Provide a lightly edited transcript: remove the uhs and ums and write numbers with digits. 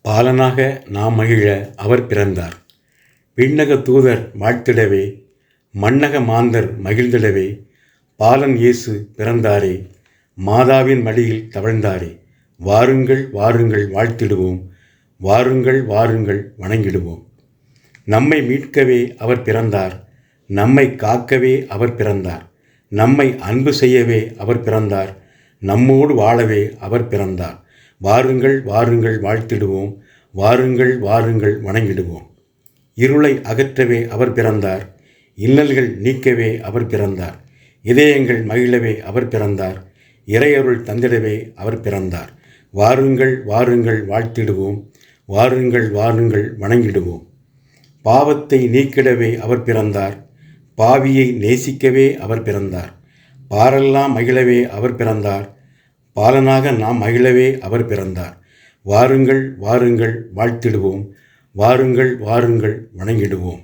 பாலனாக நாம் மகிழ அவர் பிறந்தார். விண்ணக தூதர் வாழ்த்திடவே, மண்ணக மாந்தர் மகிழ்ந்திடவே, பாலன் இயேசு பிறந்தாரே, மாதாவின் மடியில் தவழ்ந்தாரே. வாருங்கள் வாருங்கள் வாழ்த்திடுவோம், வாருங்கள் வாருங்கள் வணங்கிடுவோம். நம்மை மீட்கவே அவர் பிறந்தார், நம்மை காக்கவே அவர் பிறந்தார், நம்மை அன்பு செய்யவே அவர் பிறந்தார், நம்மோடு வாழவே அவர் பிறந்தார். வாருங்கள் வாருங்கள் வாழ்த்திடுவோம், வாருங்கள் வாருங்கள் வணங்கிடுவோம். இருளை அகற்றவே அவர் பிறந்தார், இன்னல்கள் நீக்கவே அவர் பிறந்தார், இதயங்கள் மகிழவே அவர் பிறந்தார், இறையருள் தந்திடவே அவர் பிறந்தார். வாருங்கள் வாருங்கள் வாழ்த்திடுவோம், வாருங்கள் வாருங்கள் வணங்கிடுவோம். பாவத்தை நீக்கிடவே அவர் பிறந்தார், பாவியை நேசிக்கவே அவர் பிறந்தார், பாரெல்லாம் மகிழவே அவர் பிறந்தார், பாலனாக நாம் மகிழவே அவர் பிறந்தார். வாருங்கள் வாருங்கள் வாழ்த்திடுவோம், வாருங்கள் வாருங்கள் வணங்கிடுவோம்.